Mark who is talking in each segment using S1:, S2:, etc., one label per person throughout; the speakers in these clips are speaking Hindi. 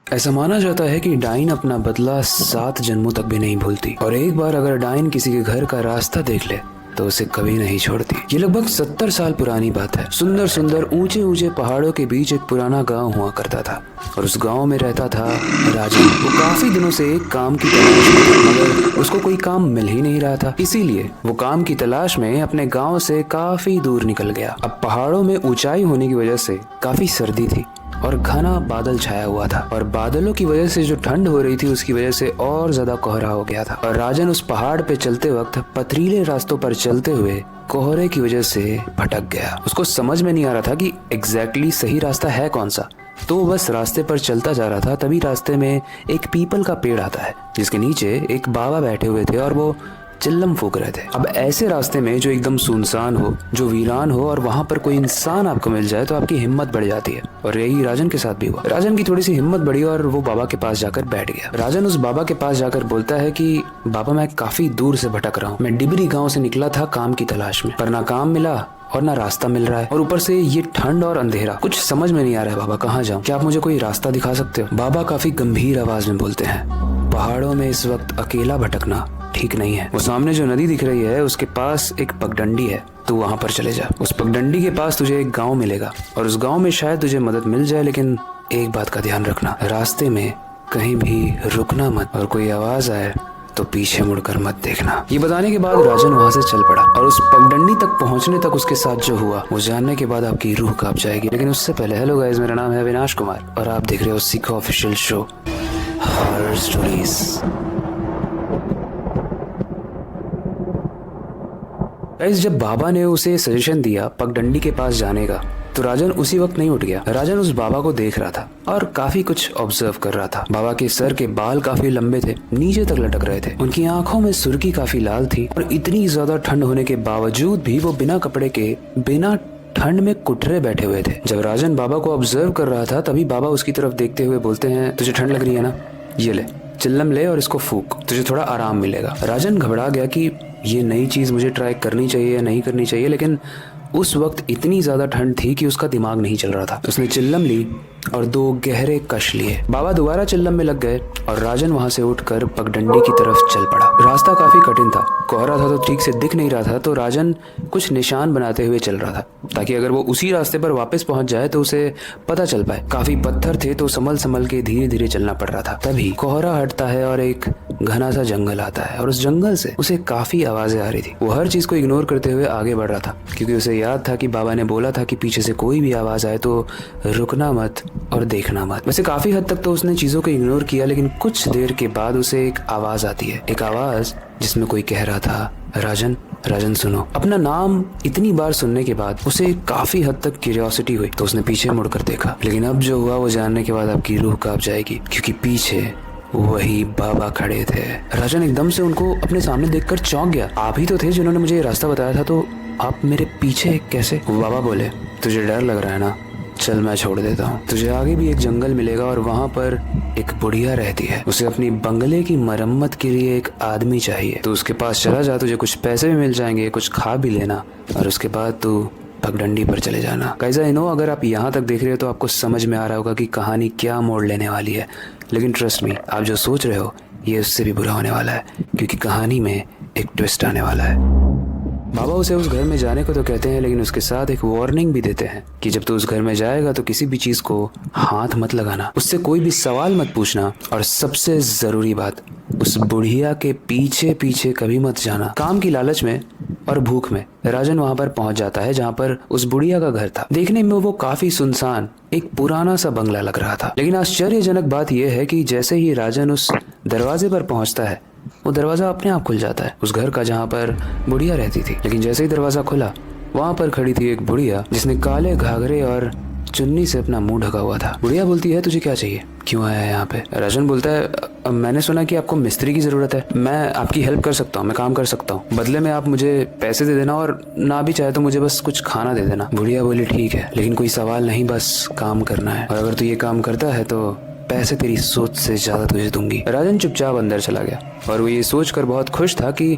S1: ऐसा माना जाता है कि डाइन अपना बदला 7 जन्मों तक भी नहीं भूलती, और एक बार अगर डाइन किसी के घर का रास्ता देख ले तो उसे कभी नहीं छोड़ती। ये लगभग 70 साल पुरानी बात है। सुंदर सुंदर ऊंचे ऊंचे पहाड़ों के बीच एक पुराना गांव हुआ करता था, और उस गांव में रहता था राजन। वो काफी दिनों से एक काम की तलाश में था, मगर उसको कोई काम मिल ही नहीं रहा था। इसीलिए वो काम की तलाश में अपने गांव से काफी दूर निकल गया। अब पहाड़ों में ऊंचाई होने की वजह से काफी सर्दी थी और घना बादल छाया हुआ था, और बादलों की वजह से जो ठंड हो रही थी उसकी वजह से और ज्यादा कोहरा हो गया था। और राजन उस पहाड़ पे चलते वक्त पथरीले रास्तों पर चलते हुए कोहरे की वजह से भटक गया। उसको समझ में नहीं आ रहा था कि एग्जैक्टली सही रास्ता है कौन सा। तो वो बस रास्ते पर चलता जा रहा था। तभी रास्ते में एक पीपल का पेड़ आता है, जिसके नीचे एक बाबा बैठे हुए थे और वो चिल्लम फूक रहे थे। अब ऐसे रास्ते में जो एकदम सुनसान हो, जो वीरान हो, और वहां पर कोई इंसान आपको मिल जाए तो आपकी हिम्मत बढ़ जाती है। और यही राजन के साथ भी हुआ। राजन की थोड़ी सी हिम्मत बढ़ी और वो बाबा के पास जाकर बैठ गया। राजन उस बाबा के पास जाकर बोलता है कि बाबा, मैं काफी दूर से भटक रहा हूँ। मैं डिबरी गाँव से निकला था काम की तलाश में, पर ना काम मिला और ना रास्ता मिल रहा है, और ऊपर से ये ठंड और अंधेरा, कुछ समझ में नहीं आ रहा है। बाबा, कहाँ जाऊँ? क्या आप मुझे कोई रास्ता दिखा सकते हो? बाबा काफी गंभीर आवाज में बोलते हैं, पहाड़ों में इस वक्त अकेला भटकना ठीक नहीं है। वो सामने जो नदी दिख रही है उसके पास एक पगडंडी है, तू वहां पर चले जा। उस पगडंडी के पास तुझे एक गांव मिलेगा, और उस गांव में शायद तुझे मदद मिल जाए, लेकिन एक बात का ध्यान रखना, रास्ते में कहीं भी रुकना मत, और कोई आवाज आए तो पीछे मुड़कर मत देखना। ये बताने के बाद राजन वहां से चल पड़ा, और उस पगडंडी तक पहुंचने तक उसके साथ जो हुआ वो जानने के बाद आपकी रूह कांप जाएगी। लेकिन उससे पहले, हेलो गाइस, मेरा नाम है अविनाश कुमार और आप देख रहे हो सीखो official show horror stories. Guys, जब बाबा ने उसे सजेशन दिया पगडंडी के पास जाने का, तो राजन उसी वक्त नहीं उठ गया। राजन उस बाबा को देख रहा था और काफी कुछ ऑब्जर्व कर रहा था। बाबा के सर के बाल काफी लंबे थे, नीचे तक लटक रहे थे। उनकी आंखों में सुर्खी काफी लाल थी, और इतनी ज्यादा ठंड होने के बावजूद भी वो बिना कपड़े के, बिना ठंड में कुटरे बैठे हुए थे। जब राजन बाबा को ऑब्जर्व कर रहा था, तभी बाबा उसकी तरफ देखते हुए बोलते हैं, तुझे ठंड लग रही है ना, ये ले चिल्लम ले और इसको फूक, तुझे थोड़ा आराम मिलेगा। राजन घबरा गया कि ये नई चीज मुझे ट्राई करनी चाहिए या नहीं करनी चाहिए, लेकिन उस वक्त इतनी ज्यादा ठंड थी कि उसका दिमाग नहीं चल रहा था। उसने चिल्लम ली और 2 गहरे कश लिए। बाबा दोबारा चिल्लम में लग गए और राजन वहां से उठकर पगडंडी की तरफ चल पड़ा। रास्ता काफी कठिन था, कोहरा था तो ठीक से दिख नहीं रहा था, तो राजन कुछ निशान बनाते हुए चल रहा था, ताकि अगर वो उसी रास्ते पर वापस पहुंच जाए तो उसे पता चल पाए। काफी पत्थर थे तो संभल संभल के धीरे धीरे चलना पड़ रहा था। तभी कोहरा हटता है और एक घना सा जंगल आता है, और उस जंगल से उसे काफी आवाजें आ रही थी। वो हर चीज को इग्नोर करते हुए आगे बढ़ रहा था, क्योंकि उसे याद था कि बाबा ने बोला था कि पीछे से कोई भी आवाज आए तो रुकना मत और देखना मत। वैसे काफी हद तक तो उसने चीजों को इग्नोर किया, लेकिन कुछ देर के बाद उसे एक आवाज आती है, एक आवाज जिसमें कोई कह रहा था, राजन, राजन सुनो। अपना नाम इतनी बार सुनने के बाद उसे काफी हद तक क्यूरियोसिटी हुई, तो उसने पीछे मुड़कर देखा। लेकिन अब जो हुआ वो जानने के बाद आपकी रूह कांप जाएगी, क्योंकि पीछे वही बाबा खड़े थे। राजन एकदम से उनको अपने सामने देखकर चौंक गया। आप ही तो थे जिन्होंने मुझे ये रास्ता बताया था, तो आप मेरे पीछे कैसे? बाबा बोले, तुझे डर लग रहा है ना, चल मैं छोड़ देता हूँ। तुझे आगे भी एक जंगल मिलेगा और वहाँ पर एक बुढ़िया रहती है। उसे अपनी बंगले की मरम्मत के लिए एक आदमी चाहिए, तो उसके पास चला जा, तुझे कुछ पैसे भी मिल जाएंगे, कुछ खा भी लेना, और उसके बाद तू पगडंडी पर चले जाना। गाइस, आई नो अगर आप यहाँ तक देख रहे हो तो आपको समझ में आ रहा होगा कि कहानी क्या मोड़ लेने वाली है, लेकिन ट्रस्ट मी, आप जो सोच रहे हो ये उससे भी बुरा होने वाला है, क्योंकि कहानी में एक ट्विस्ट आने वाला है। बाबा उसे उस घर में जाने को तो कहते हैं, लेकिन उसके साथ एक वार्निंग भी देते हैं कि जब तू उस घर में जाएगा तो किसी भी चीज को हाथ मत लगाना, उससे कोई भी सवाल मत पूछना, और सबसे जरूरी बात, उस बुढ़िया के पीछे पीछे कभी मत जाना। काम की लालच में और भूख में राजन वहां पर पहुंच जाता है जहां पर उस बुढ़िया का घर था। देखने में वो काफी सुनसान एक पुराना सा बंगला लग रहा था, लेकिन आश्चर्यजनक बात यह है कि जैसे ही राजन उस दरवाजे पर पहुंचता है, वो दरवाजा अपने आप खुल जाता है, उस घर का जहाँ पर बुढ़िया रहती थी। लेकिन जैसे ही दरवाजा खुला, वहाँ पर खड़ी थी एक बुढ़िया जिसने काले घाघरे और चुन्नी से अपना मुंह ढका हुआ था। बुढ़िया बोलती है, तुझे क्या चाहिए, क्यों आया है यहाँ पे? राजन बोलता है, मैंने सुना कि आपको मिस्त्री की जरूरत है, मैं आपकी हेल्प कर सकता हूँ, मैं काम कर सकता हूँ, बदले में आप मुझे पैसे दे देना, और ना भी चाहे तो मुझे बस कुछ खाना दे देना। बुढ़िया बोली, ठीक है, लेकिन कोई सवाल नहीं, बस काम करना है, और अगर तू ये काम करता है तो पैसे तेरी सोच से ज्यादा तुझे दूंगी। राजन चुपचाप अंदर चला गया, और वो ये सोचकर बहुत खुश था कि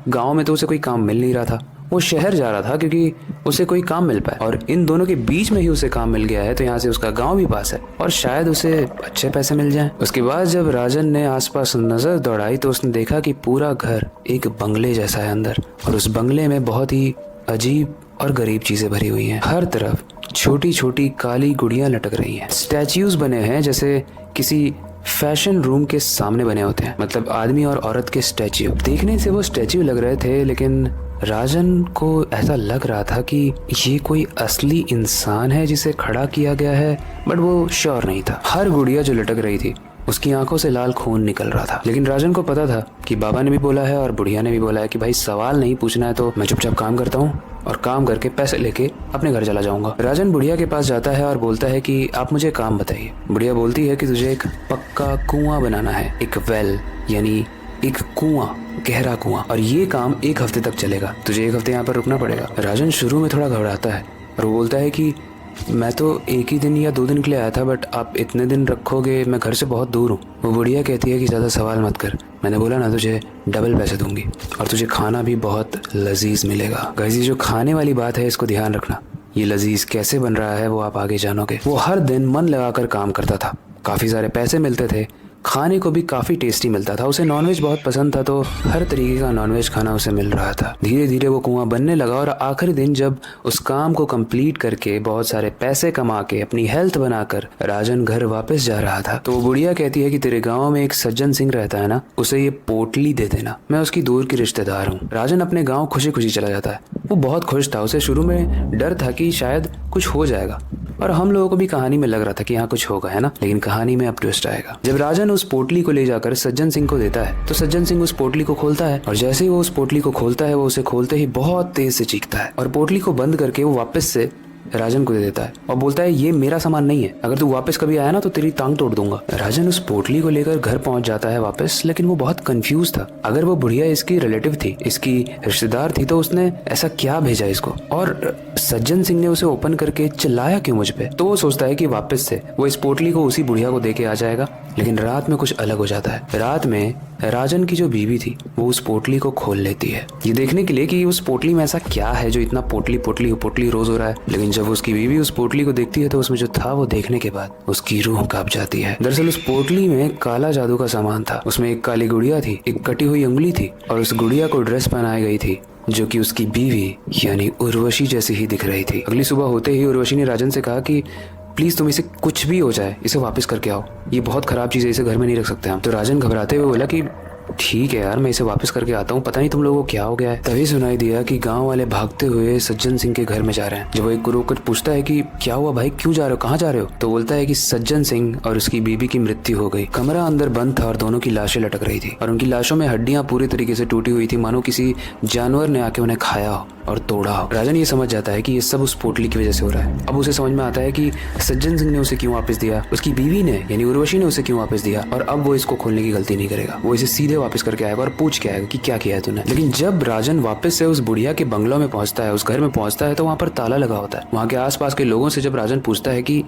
S1: गांव में तो उसे कोई काम मिल नहीं रहा था, वो शहर जा रहा था क्योंकि उसे कोई काम मिल पाए, और इन दोनों के बीच में ही उसे काम मिल गया है, तो यहाँ से उसका गांव भी पास है और शायद उसे अच्छे पैसे मिल जाएं। उसके बाद जब राजन ने आसपास नजर दौड़ाई तो उसने देखा कि पूरा घर एक बंगले जैसा है अंदर, और उस बंगले में बहुत ही अजीब और गरीब चीजें भरी हुई हैं। हर तरफ छोटी छोटी काली गुड़ियां लटक रही हैं। स्टैच्यूज बने हैं जैसे किसी फैशन रूम के सामने बने होते हैं, मतलब आदमी और औरत के स्टैच्यू। देखने से वो स्टैच्यू लग रहे थे, लेकिन राजन को ऐसा लग रहा था कि ये कोई असली इंसान है जिसे खड़ा किया गया है, बट वो श्योर नहीं था। हर गुड़िया जो लटक रही थी उसकी आंखों से लाल खून निकल रहा था, लेकिन राजन को पता था कि बाबा ने भी बोला है और बुढ़िया ने भी बोला है कि भाई सवाल नहीं पूछना है तो मैं चुपचाप काम करता हूँ और काम करके पैसे लेके अपने घर चला जाऊंगा। राजन बुढ़िया के पास जाता है और बोलता है कि आप मुझे काम बताइए। बुढ़िया बोलती है कि तुझे एक पक्का कुआं बनाना है, एक वेल यानी एक कुआं, गहरा कुआं, और ये काम 1 हफ्ते तक चलेगा। तुझे 1 हफ्ते यहाँ पर रुकना पड़ेगा। राजन शुरू में थोड़ा घबराता है और वो बोलता है कि मैं तो 1 ही दिन या 2 दिन के लिए आया था, बट आप इतने दिन रखोगे, मैं घर से बहुत दूर हूँ। वो बुढ़िया कहती है कि ज़्यादा सवाल मत कर, मैंने बोला ना तुझे डबल पैसे दूंगी और तुझे खाना भी बहुत लजीज मिलेगा। गाइस, ये जो खाने वाली बात है इसको ध्यान रखना, ये लजीज कैसे बन रहा है वो आप आगे जानोगे। वो हर दिन मन लगाकर काम करता था, काफ़ी सारे पैसे मिलते थे, खाने को भी काफ़ी टेस्टी मिलता था। उसे नॉनवेज बहुत पसंद था तो हर तरीके का नॉनवेज खाना उसे मिल रहा था। धीरे धीरे वो कुआं बनने लगा और आखिरी दिन जब उस काम को कंप्लीट करके बहुत सारे पैसे कमा के अपनी हेल्थ बनाकर राजन घर वापस जा रहा था, तो वो बुढ़िया कहती है कि तेरे गाँव में एक सज्जन सिंह रहता है ना, उसे ये पोटली दे देना, मैं उसकी दूर की रिश्तेदार हूँ। राजन अपने गाँव खुशी खुशी चला जाता है। वो बहुत खुश था, उसे शुरू में डर था कि शायद कुछ हो जाएगा, और हम लोगों को भी कहानी में लग रहा था कि यहाँ कुछ होगा, है ना, लेकिन कहानी में अब ट्विस्ट आएगा। जब राजन उस पोटली को ले जाकर सज्जन सिंह को देता है तो सज्जन सिंह उस पोटली को खोलता है, और जैसे ही वो उस पोटली को खोलता है वो उसे खोलते ही बहुत तेज से चीखता है और पोटली को बंद करके वो वापस से राजन को दे देता है और बोलता है ये मेरा सामान नहीं है, अगर तू वापस कभी आया ना तो तेरी टांग तोड़ दूंगा। राजन उस पोटली को लेकर घर पहुंच जाता है वापस, लेकिन वो बहुत कंफ्यूज था। अगर वो बुढ़िया इसकी रिलेटिव थी, इसकी रिश्तेदार थी, तो उसने ऐसा क्या भेजा इसको, और सज्जन सिंह ने उसे ओपन करके चिल्लाया क्यों मुझ पे। तो वो सोचता है कि वापस से वो इस पोटली को उसी बुढ़िया को दे के आ जाएगा, लेकिन रात में कुछ अलग हो जाता है। रात में राजन की जो बीवी थी वो उस पोटली को खोल लेती है, ये देखने के लिए कि उस पोटली में ऐसा क्या है जो इतना पोटली पोटली पोटली रोज हो रहा है। लेकिन जब उसकी बीवी उस पोटली को देखती है तो उसमें जो था वो देखने के बाद उसकी रूह कांप जाती है। दरअसल उस पोटली में काला जादू का सामान था। उसमें एक काली गुड़िया थी, एक कटी हुई उंगली थी, और उस गुड़िया को ड्रेस पहनाई गई थी जो कि उसकी बीवी यानी उर्वशी जैसी ही दिख रही थी। अगली सुबह होते ही उर्वशी ने राजन से कहा कि प्लीज तुम इसे कुछ भी हो जाए इसे वापस करके आओ, ये बहुत खराब चीज है, इसे घर में नहीं रख सकते हम। तो राजन घबराते हुए बोला कि ठीक है यार, मैं इसे वापस करके आता हूँ, पता नहीं तुम लोगों को क्या हो गया है। तभी सुनाई दिया कि गांव वाले भागते हुए सज्जन सिंह के घर में जा रहे हैं। जब वो एक को रोककर पूछता है कि क्या हुआ भाई, क्यों जा रहे हो, कहाँ जा रहे हो, तो बोलता है कि सज्जन सिंह और उसकी बीबी की मृत्यु हो गई। कमरा अंदर बंद था और दोनों की लाशें लटक रही थी और उनकी लाशों में हड्डियां पूरी तरीके से टूटी हुई थी, मानो किसी जानवर ने आके उन्हें खाया हो और तोड़ा हो। राजन ये समझ जाता है कि ये सब उस पोटली की वजह से हो रहा है। अब उसे समझ में आता है कि सज्जन सिंह ने उसे क्यों वापस दिया, उसकी बीवी ने यानी उर्वशी ने उसे क्यों वापस दिया, और अब वो इसको खोलने की गलती नहीं करेगा, वो इसे सीधे वापस करके आएगा और पूछ के आएगा कि क्या किया है तूने। लेकिन जब राजन वापस से उस बुढ़िया के बंगलों में पहुंचता है, उस घर में पहुंचता है, तो वहाँ पर ताला लगा होता है। वहाँ के आसपास के लोगों से जब राजन पूछता है कि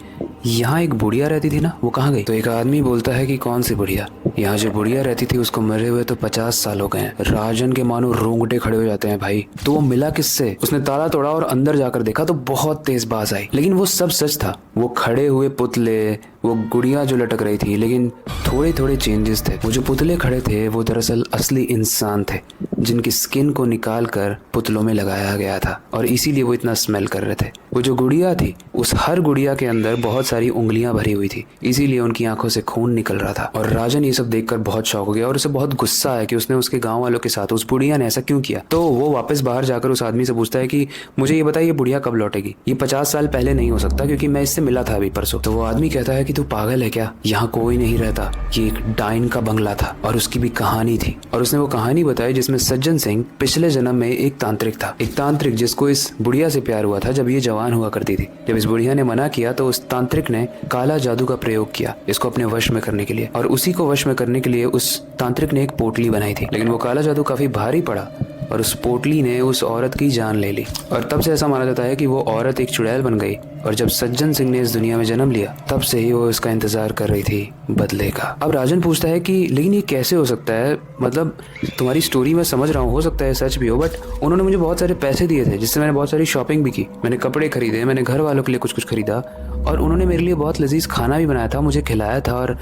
S1: यहाँ एक बुढ़िया रहती थी ना, वो कहाँ गई, तो एक आदमी बोलता है कि कौन सी बुढ़िया, यहाँ जो बुढ़िया रहती थी उसको मरे हुए तो 50 साल हो गए हैं। राजन के मानो रोंगटे खड़े हो जाते हैं भाई। तो वो मिला किससे, उसने ताला तोड़ा और अंदर जाकर देखा तो बहुत तेज बाज आई, लेकिन वो सब सच था। वो खड़े हुए पुतले, वो गुड़िया जो लटक रही थी, लेकिन थोड़े थोड़े चेंजेस थे। वो जो पुतले खड़े थे वो दरअसल असली इंसान थे जिनकी स्किन को निकाल कर पुतलों में लगाया गया था, और इसीलिए वो इतना स्मेल कर रहे थे। वो जो गुड़िया थी उस हर गुड़िया के अंदर बहुत सारी उंगलियां भरी हुई थी, इसीलिए उनकी आंखों से खून निकल रहा था। और राजन ये सब देखकर बहुत शॉक हो गया और उसे बहुत गुस्सा आया कि उसने उसके गाँव वालों के साथ उस बुढ़िया ने ऐसा क्यों किया। तो वो वापस बाहर जाकर उस आदमी से पूछता है कि मुझे ये बताइए बुढ़िया कब लौटेगी, ये 50 साल पहले नहीं हो सकता क्योंकि मैं इससे मिला था अभी परसों। तो वो आदमी कहता है कि तू पागल है क्या, यहाँ कोई नहीं रहता, ये एक डाइन का बंगला था और उसकी भी कहानी थी। और उसने वो कहानी बताई जिसमें सज्जन सिंह पिछले जन्म में एक तांत्रिक था, एक तांत्रिक जिसको इस बुढ़िया से प्यार हुआ था जब ये जवान हुआ करती थी। जब इस बुढ़िया ने मना किया तो उस तांत्रिक ने काला जादू का प्रयोग किया इसको अपने वश में करने के लिए, और उसी को वश में करने के लिए उस तांत्रिक ने एक पोटली बनाई थी। लेकिन वो काला जादू काफी भारी पड़ा और उस पोटली ने उस औरत की जान ले ली, और तब से ऐसा माना जाता है कि वो औरत एक चुड़ैल बन गई और जब सज्जन सिंह ने इस दुनिया में जन्म लिया तब से ही वो इसका इंतजार कर रही थी बदले का। अब राजन पूछता है कि लेकिन ये कैसे हो सकता है, मतलब तुम्हारी स्टोरी मैं समझ रहा हूँ, हो सकता है सच भी हो, बट उन्होंने मुझे बहुत सारे पैसे दिए थे जिससे मैंने बहुत सारी शॉपिंग भी की, मैंने कपड़े खरीदे, मैंने घर वालों के लिए कुछ कुछ खरीदा और उन्होंने मेरे लिए बहुत लजीज खाना भी बनाया था, मुझे खिलाया था। और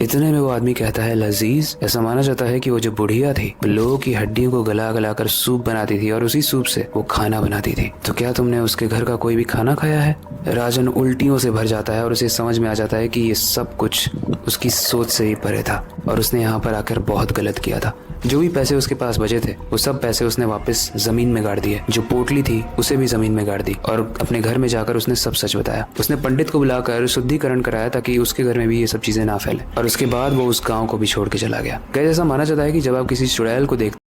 S1: इतने में वो आदमी कहता है लजीज। ऐसा माना जाता है कि वो जो बुढ़िया थी लोगों की हड्डियों को गला गला कर सूप बनाती थी और उसी सूप से वो खाना बनाती थी। तो क्या तुमने उसके घर का कोई भी खाना खाया है? राजन उल्टियों से भर जाता है और उसे समझ में आ जाता है कि ये सब कुछ उसकी सोच से ही परे था और उसने यहाँ पर आकर बहुत गलत किया था। जो भी पैसे उसके पास बचे थे वो सब पैसे उसने वापस जमीन में गाड़ दिए, जो पोटली थी उसे भी जमीन में गाड़ दी और अपने घर में जाकर उसने सब सच बताया। उसने पंडित को बुलाकर शुद्धिकरण कराया ताकि उसके घर में भी ये सब चीजें ना फैले और उसके बाद वो उस गाँव को भी छोड़ के चला गया। जैसा माना जाता है कि जब आप किसी चुड़ैल को देखते